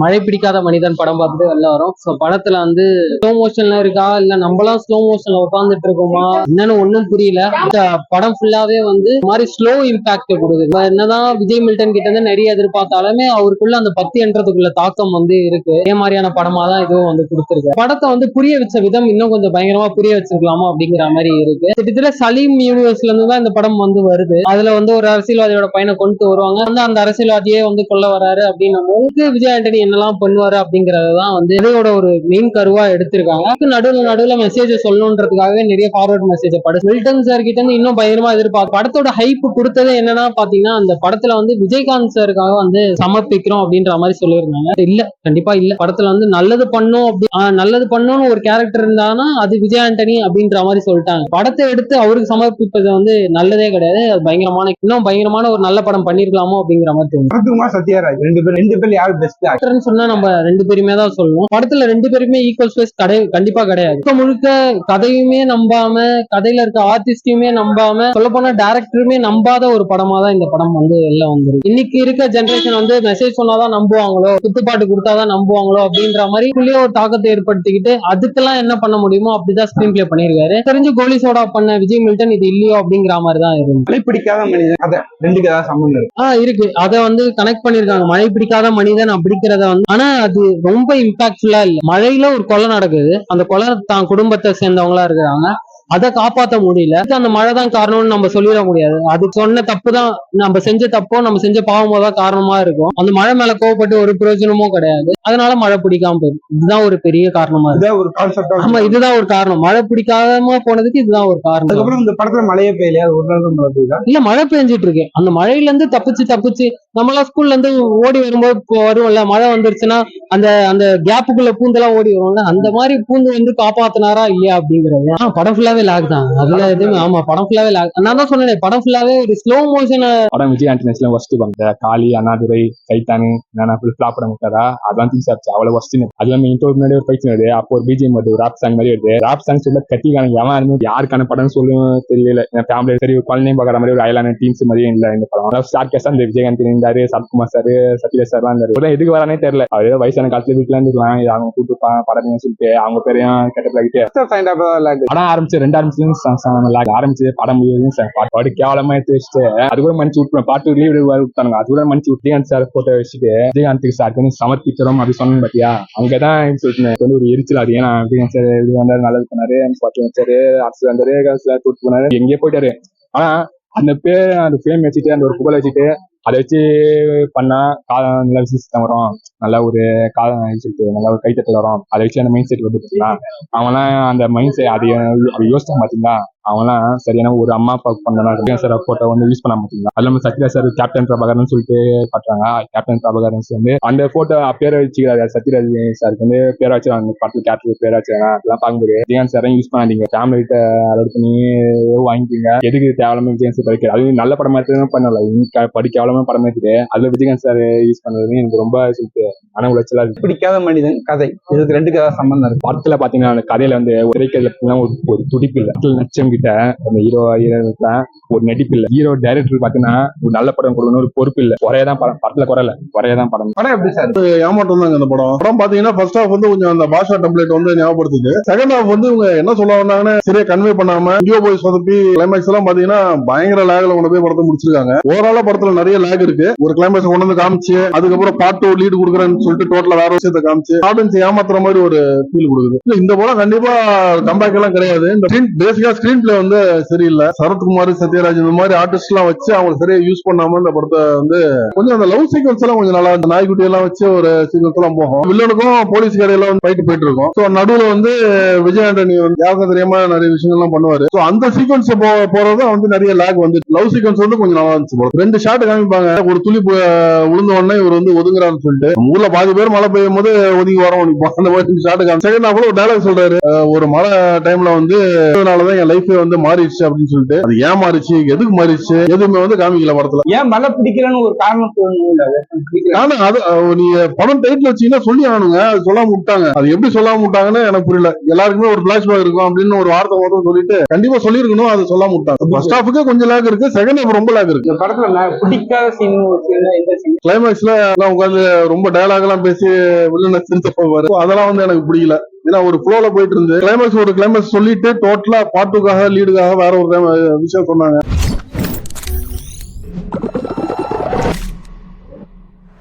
மழை பிடிக்காத மனிதன் படம் பார்த்துட்டு வெளில வரும். ஸோ படத்துல வந்து ஸ்லோ மோஷன்ல இருக்கா இல்ல நம்மளாம் ஸ்லோ மோஷன்ல உட்காந்துட்டு இருக்கோமா என்னன்னு ஒன்னும் புரியல. படம் ஃபுல்லாவே வந்து மாதிரி ஸ்லோ இம்பாக்ட் கொடுக்குது. என்னதான் விஜய் மில்டன் கிட்ட இருந்து நிறைய எதிர்பார்த்தாலுமே அவருக்குள்ள அந்த பத்தி என்றதுக்குள்ள தாக்கம் வந்து இருக்கு. இதே மாதிரியான படமா தான் இதுவும் வந்து கொடுத்துருக்கு. படத்தை வந்து புரிய வச்ச விதம் இன்னும் கொஞ்சம் பயங்கரமா புரிய வச்சிருக்கலாமா அப்படிங்கிற மாதிரி இருக்கு. கிட்டத்தட்ட சலீம் யூனிவர்ஸ்ல இருந்து தான் இந்த படம் வந்து வருது. அதுல வந்து ஒரு அரசியல்வாதியோட பையனை கொண்டு வருவாங்க. வந்து அந்த அரசியல்வாதியே வந்து கொல்ல வராரு அப்படின்னு விஜய் ஆண்டனி என்னெல்லாம் பண்ணுவாரு அப்படிங்கறதுதான் வந்து இதோட ஒரு மெயின் கருவா எடுத்திருக்காங்க. நடுவுல மெசேஜ் சொல்லணுன்றதுக்காகவே நிறைய ஃபார்வர்ட் மெசேஜ் மில்டன் சார் கிட்ட இருந்து இன்னும் பயங்கரமா எதிர்பார்த்து படத்தோட ஹைப் கொடுத்தது என்னன்னா பாத்தீங்கன்னா அந்த படத்துல வந்து விஜயகாந்த் சாருக்காக வந்து சமர்ப்பிக்கிறோம் அப்படின்ற மாதிரி சொல்லியிருந்தாங்க. இல்ல, கண்டிப்பா இல்ல. படத்துல வந்து நல்லது பண்ணணும்னு ஒரு கேரக்டர் இருந்தாங்கன்னா அது விஜய் ஆண்டனி அப்படின்ற மாதிரி சொல்லிட்டாங்க. படத்தை எடுத்து அவருக்கு சமர்ப்பிப்பது வந்து நல்லதே கிடையாது. அது பயங்கரமான ஒரு நல்ல படம் பண்ணிருக்கலாமோ அப்படிங்கிற மாதிரி தோணும். சத்யராஜ் ரெண்டு பேர் யாரு பெஸ்ட் சொன்னா நம்ம ரெண்டு பேருமே தான் சொல்லணும். படத்துல ரெண்டு பேருமே ஈக்குவல் ஸ்பேஸ் கண்டிப்பா கிடையாது. இப்ப முழுக்க கதையுமே நம்பாம, கதையில இருக்க ஆர்டிஸ்டையுமே நம்பாம, சொல்ல போனா டைரக்டருமே நம்பாத ஒரு படமா தான் இந்த படம் வந்து எல்லாம் வந்துருக்கு. இன்னைக்கு இருக்க ஜெனரேஷன் வந்து மெசேஜ் சொன்னாதான் நம்புவாங்களோ, குத்துப்பாட்டு கொடுத்தாதான் நம்புவாங்களோ அப்படின்ற மாதிரி ஒரு தாக்கத்தை ஏற்படுத்திக்கிட்டு அதுக்கெல்லாம் என்ன பண்ண முடியுமோ அப்படிதான் ஸ்கிரீன் பிளே பண்ணிருக்காரு. தெரிஞ்சு கோலி சோடா பண்ண விஜய் மில்டன் இது இல்லையோ அப்படிங்கிற மாதிரி தான் இருக்கு. மழை பிடிக்காத மனிதன் கதை ரெண்டுக்கு ஏதாவது சம்பந்தம் இருக்கு. அதை வந்து கனெக்ட் பண்ணிருக்காங்க. மழை பிடிக்காத மனிதன் அப்படிங்கிறத வந்து, ஆனா அது ரொம்ப இம்பாக்ட்ஃபுல்லா இல்ல. மழையில ஒரு கொலை நடக்குது. அந்த கொலை தான் குடும்பத்தை சேர்ந்தவங்களா இருக்கிறாங்க. அதை காப்பாற்ற முடியல. அந்த மழை தான் காரணம்னு நம்ம சொல்லிட முடியாது. அது சொன்ன தப்பு தான், நம்ம செஞ்ச தப்போ நம்ம செஞ்ச பாவமோ தான் காரணமா இருக்கும். அந்த மழை மேல கோவப்பட்டு ஒரு பிரயோஜனமும் கிடையாது. அதனால மழை பிடிக்காம போயிடும். இதுதான் ஒரு பெரிய காரணமா இருக்கு. ஆமா, இதுதான் ஒரு காரணம். மழை பிடிக்காம போனதுக்கு இதுதான் ஒரு காரணம். அதுக்கப்புறம் இந்த படத்துல மழையே பெய்யலையா? ஒரு நாள் இல்ல, மழை பெஞ்சிட்டு இருக்கு. அந்த மழையில இருந்து தப்பிச்சு நம்மளாம் ஸ்கூல்ல இருந்து ஓடி வரும்போது வரும்ல, மழை வந்துருச்சுன்னா அந்த அந்த கேப்புக்குள்ள பூந்தெல்லாம் ஓடி வரும்ல, அந்த மாதிரி பூந்து வந்து காப்பாத்தினாரா இல்லையா அப்படிங்கிறது. படம் ஃபுல்லாவே லாக் தான். அதுல எதுவுமே ஆமா, படம் ஃபுல்லாவே லாக். நான் தான் சொன்னேன், படம் ஃபுல்லாவே ஒரு ஸ்லோ மோஷன் படம். விஜய் ஆண்டனிஸ்ல ஃபர்ஸ்ட் பண்ண காளி, அண்ணாதுரை, கைத்தானு, ஃபிளாப் படம் விட்டாரா அதான் திங்ஸ் ஆச்சு. அவ்வளவு ஃபர்ஸ்ட். அது இல்லாம இன்ட்ரோ முன்னாடி ஒரு பைக் வருது. அப்போ ஒரு பிஜிஎம் வருது, ராப் சாங் மாதிரி வருது. ராப் சாங் சொல்ல கட்டிக்கான எவன் யாருக்கான படம் சொல்லும் தெரியல. ஃபேமிலி சரி குழந்தையும் பார்க்குற மாதிரி ஒரு அயலான டீம்ஸ் மாதிரியே இல்லை இந்த படம். ஸ்டார் கேஸ்டா இந்த விஜயகாந்த் இருந்தாரு, சரத்குமார் சார், சத்யராஜ் சார் எல்லாம் இருந்தாரு. எதுக்கு வரானே தெரியல. அவரே வயசான காலத்துல வீட்டுல இருந்துக்கலாம், அவங்க கூட்டு படம் சொல்லிட்டு அவங்க பேரையும் கெட்ட படம் ஆரம்பிச்சு 2 ஆரம்பிச்சு படம் பாட்டு கேவலமா எடுத்து வச்சுட்டு அது கூட மனுச்சு விட்டுருவேன். பாட்டு லீவ் விட்டாங்க. அது கூட மனுச்சு விஜயகாந்த் சார் போட்டோ வச்சுட்டு விஜயகாந்த் சாருக்கு வந்து சமர்ப்பிக்கிறோம் அப்படி சொன்னேன். பாத்தியா, அங்கதான் சொல்லிட்டு ஒரு எரிச்சல். அது ஏன்னா விஜயகாந்த் சார் இது வந்தாரு, நல்லது பண்ணாரு, பாட்டு வச்சாரு, அரசு வந்தாரு, கூட்டு போனாரு, எங்கேயே போயிட்டாரு. ஆனா அந்த பேர் அந்த ஃபேம் வச்சுட்டு அந்த ஒரு புகழ் வச்சுட்டு அதை வச்சு பண்ணா நல்ல சிஸ்டம் வரும், நல்ல ஒரு சொல்லிட்டு நல்ல ஒரு கைத்தட்டல் வரும். அதை வச்சு அந்த மைண்ட் செட் வந்து பாத்தீங்களா, அவன்லாம் அந்த மைண்ட் செட் அதை யோசிச்சான் பாத்தீங்களா. அவன்லாம் சரியான ஒரு அம்மா அப்பா பண்ணா சார் போட்டோ வந்து யூஸ் பண்ண மாட்டீங்களா. அது இல்லாம சத்யராஜ் சார் கேப்டன் பிரபாகரன் சொல்லிட்டு காட்டுறாங்க. கேப்டன் பிரபாகரன் வந்து அந்த போட்டோ பேரை வச்சுக்கிறாரு. சத்யராஜ் சாருக்கு வந்து பேரை வச்சு அந்த படத்துல கேப்டன் பேரை வச்சுருக்காங்க. அதெல்லாம் பார்க்கும்போது விஜயகாந்த் சார் யூஸ் பண்ணாதீங்க, ஃபேமிலி கிட்ட அலோட் பண்ணி வாங்கிக்கோங்க. எதுக்கு தேவையில்லாம விஜயகாந்த் சார் படிக்கிறது, அது நல்ல படம் எடுத்து பண்ணல, படிக்க படம் எடுத்துட்டு அதுல விஜயகாந்த் சார் யூஸ் பண்றது எனக்கு ரொம்ப மன உளைச்சலா இருக்கு. பிடிக்காத மனிதன் கதை இதுக்கு ரெண்டுக்கு ஏதாவது சம்பந்தம் இருக்கு. படத்துல பாத்தீங்கன்னா அந்த கதையில வந்து திரைக்கதையில ஒரு துடிப்பு இல்ல. நச்சம் கிட்ட அந்த ஹீரோ ஒரு நடிப்பு இல்ல. ஹீரோ டைரக்டர் பாத்தீங்கன்னா ஒரு நல்ல படம் கொடுக்கணும் ஒரு பொறுப்பு இல்ல. குறையதான் படம். படத்துல குறையதான் படம். படம் எப்படி சார்? ஏமாற்றம் தாங்க இந்த படம் பாத்தீங்கன்னா ஃபர்ஸ்ட் ஹாஃப் வந்து கொஞ்சம் அந்த பாஷா டெம்ப்ளேட் வந்து ஞாபகப்படுத்துது. செகண்ட் ஹாஃப் வந்து இவங்க என்ன சொல்ல வந்தாங்கன்னு சரியா கன்வே பண்ணாம இங்கேயோ போய் சொதப்பி கிளைமேக்ஸ் எல்லாம் பாத்தீங்கன்னா பயங்கர லேக்ல கொண்டு போய் படத்தை முடிச்சிருக்காங்க. ஓவராலா படத்துல நிறைய லேக் இருக்கு. ஒரு கிளைமேக்ஸ் கொண்டு வந்து காமிச்சு அதுக்கப்புறம் பார்ட் 2 லீடு கொடுக்குறேன்னு சொல்லிட்டு டோட்டலா வேற விஷயத்தை காமிச்சு ஆடியன்ஸ் ஏமாத்துற மாதிரி ஒரு ஃபீல் கொடுக்குது. இந்த படம் கண்டிப்பா கம்பேக் எல்லாம் கிடையாது. இந்த பேசிக்கா ஸ்கிரீன் பிளே வந்து சரியில்லை. சரத்குமார், சத்யராஜ் இந்த மாதிரி ஆர்டிஸ்ட் எல்லாம் வச்சு அவங்க சரியா யூஸ் பண்ணாம இந்த படத்தை வந்து கொஞ்சம் அந்த லவ் சீக்வன்ஸ் எல்லாம் கொஞ்சம் நல்லா இந்த நாய்க்குட்டி எல்லாம் வச்சு ஒரு சீக்வன்ஸ் எல்லாம் போகும். வில்லனுக்கும் போலீஸ் கடையில வந்து ஃபைட் போயிட்டு இருக்கும். சோ நடுவுல வந்து விஜய் ஆண்டனி வந்து யாருக்கும் தெரியாம நிறைய விஷயங்கள் எல்லாம் பண்ணுவாரு. சோ அந்த சீக்வன்ஸ் போறது வந்து நிறைய லேக் வந்து லவ் சீக்வன்ஸ் வந்து கொஞ்சம் நல்லா இருந்துச்சு. 2 ஷாட் காமிப்பாங்க. ஒரு துளி விழுந்த உடனே இவர் வந்து ஒதுங்குறான்னு சொல்லிட்டு ஊர்ல பாதி பேர் மழை பெய்யும் போது ஒதுங்கி வரோம் அந்த மாதிரி ஷாட் காமி. செகண்ட் ஹாஃப்ல ஒரு டயலாக் சொல்றாரு, ஒரு மழை டைம்ல வந்து அதனாலதான் என் லைஃப் லைஃபே வந்து மாறிடுச்சு அப்படின்னு சொல்லிட்டு அது ஏன் மாறிச்சு எதுக்கு மாறிடுச்சு எதுவுமே வந்து காமிக்கல படத்துல. ஏன் மழை பிடிக்கலன்னு ஒரு காரணம் சொல்லணும். ஆனா அது நீங்க படம் டைட்டில் வச்சீங்கன்னா சொல்லி ஆனுங்க, அது சொல்லாம விட்டாங்க. அது எப்படி சொல்லாம விட்டாங்கன்னு எனக்கு புரியல. எல்லாருக்குமே ஒரு பிளாஷ்பேக் இருக்கும் அப்படின்னு ஒரு வார்த்தை மட்டும் சொல்லிட்டு கண்டிப்பா சொல்லிருக்கணும், அது சொல்லாம விட்டாங்க. ஃபர்ஸ்ட் ஹாஃப்க்கு கொஞ்சம் லேக் இருக்கு, செகண்ட் ஹாஃப் ரொம்ப லேக் இருக்கு. இந்த படத்துல பிடிக்காத சீன் எந்த சீன்? கிளைமேக்ஸ்ல உட்காந்து ரொம்ப டயலாக் எல்லாம் பேசி வில்லனை திருத்த போவாரு, அதெல்லாம் வந்து எனக்கு பிடிக்கல. ஏன்னா ஒரு ஃப்ளோல போயிட்டு இருந்து கிளைமேக்ஸ் சொல்லிட்டு டோட்டலா பாட்டுக்காக லீடுக்காக வேற ஒரு விஷயம் சொன்னாங்க.